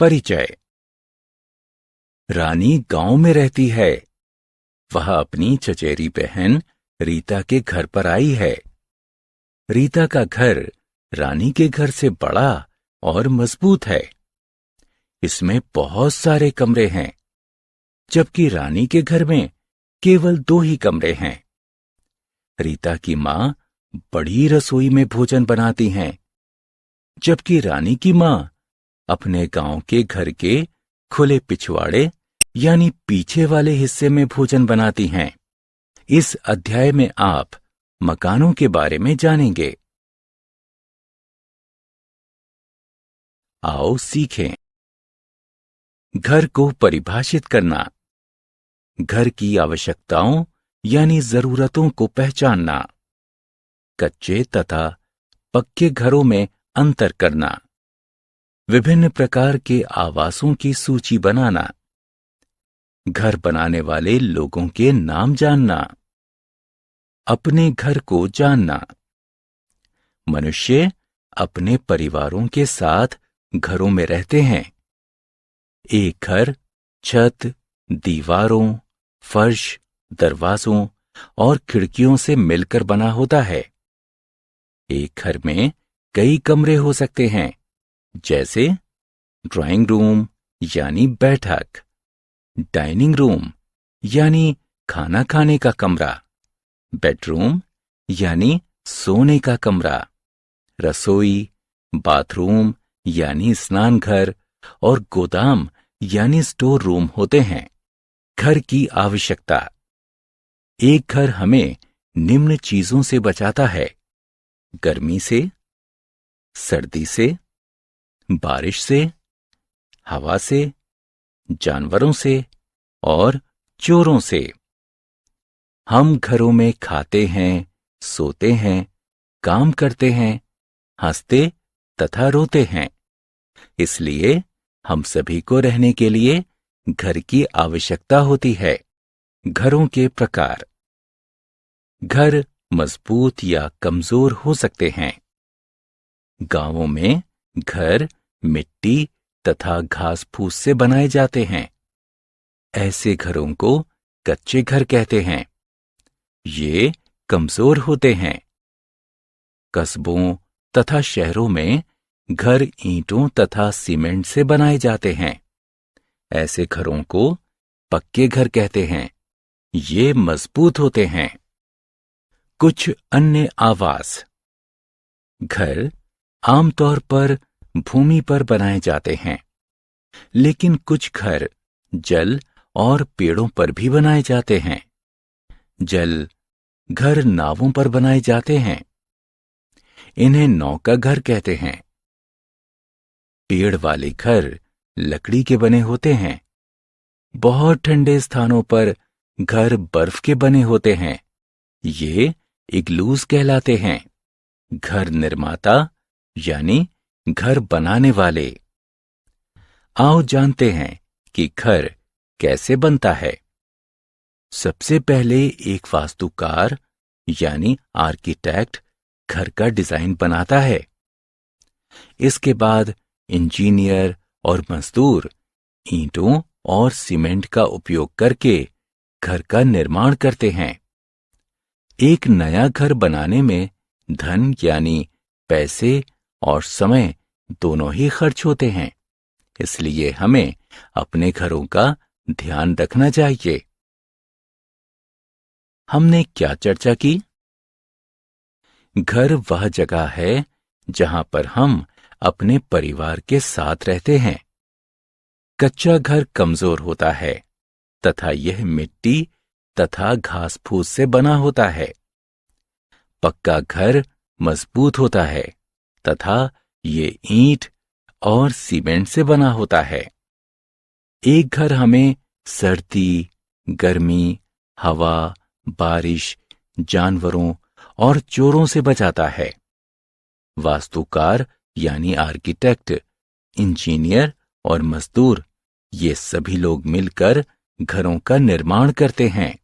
परिचय। रानी गांव में रहती है। वह अपनी चचेरी बहन रीता के घर पर आई है। रीता का घर रानी के घर से बड़ा और मजबूत है। इसमें बहुत सारे कमरे हैं, जबकि रानी के घर में केवल 2 ही कमरे हैं। रीता की मां बड़ी रसोई में भोजन बनाती हैं, जबकि रानी की मां अपने गांव के घर के खुले पिछवाड़े यानी पीछे वाले हिस्से में भोजन बनाती हैं। इस अध्याय में आप मकानों के बारे में जानेंगे। आओ सीखें। घर को परिभाषित करना, घर की आवश्यकताओं यानी जरूरतों को पहचानना, कच्चे तथा पक्के घरों में अंतर करना, विभिन्न प्रकार के आवासों की सूची बनाना, घर बनाने वाले लोगों के नाम जानना, अपने घर को जानना। मनुष्य अपने परिवारों के साथ घरों में रहते हैं। एक घर छत, दीवारों, फर्श, दरवाजों और खिड़कियों से मिलकर बना होता है। एक घर में कई कमरे हो सकते हैं, जैसे ड्राइंग रूम यानी बैठक, डाइनिंग रूम यानी खाना खाने का कमरा, बेडरूम यानी सोने का कमरा, रसोई, बाथरूम यानी स्नान घर और गोदाम यानी स्टोर रूम होते हैं। घर की आवश्यकता। एक घर हमें निम्न चीजों से बचाता है: गर्मी से, सर्दी से, बारिश से, हवा से, जानवरों से और चोरों से। हम घरों में खाते हैं, सोते हैं, काम करते हैं, हंसते तथा रोते हैं। इसलिए हम सभी को रहने के लिए घर की आवश्यकता होती है। घरों के प्रकार। घर मजबूत या कमजोर हो सकते हैं। गांवों में घर मिट्टी तथा घास फूस से बनाए जाते हैं। ऐसे घरों को कच्चे घर कहते हैं। ये कमजोर होते हैं। कस्बों तथा शहरों में घर ईंटों तथा सीमेंट से बनाए जाते हैं। ऐसे घरों को पक्के घर कहते हैं। ये मजबूत होते हैं। कुछ अन्य आवास। घर आमतौर पर भूमि पर बनाए जाते हैं, लेकिन कुछ घर जल और पेड़ों पर भी बनाए जाते हैं। जल घर नावों पर बनाए जाते हैं। इन्हें नौका घर कहते हैं। पेड़ वाले घर लकड़ी के बने होते हैं। बहुत ठंडे स्थानों पर घर बर्फ के बने होते हैं। ये इग्लूज कहलाते हैं। घर निर्माता यानी घर बनाने वाले। आओ जानते हैं कि घर कैसे बनता है। सबसे पहले एक वास्तुकार यानी आर्किटेक्ट घर का डिजाइन बनाता है। इसके बाद इंजीनियर और मजदूर ईंटों और सीमेंट का उपयोग करके घर का निर्माण करते हैं। एक नया घर बनाने में धन यानी पैसे और समय दोनों ही खर्च होते हैं। इसलिए हमें अपने घरों का ध्यान रखना चाहिए। हमने क्या चर्चा की? घर वह जगह है जहां पर हम अपने परिवार के साथ रहते हैं। कच्चा घर कमजोर होता है तथा यह मिट्टी तथा घास फूस से बना होता है। पक्का घर मजबूत होता है तथा ये ईंट और सीमेंट से बना होता है। एक घर हमें सर्दी, गर्मी, हवा, बारिश, जानवरों और चोरों से बचाता है। वास्तुकार यानी आर्किटेक्ट, इंजीनियर और मजदूर ये सभी लोग मिलकर घरों का निर्माण करते हैं।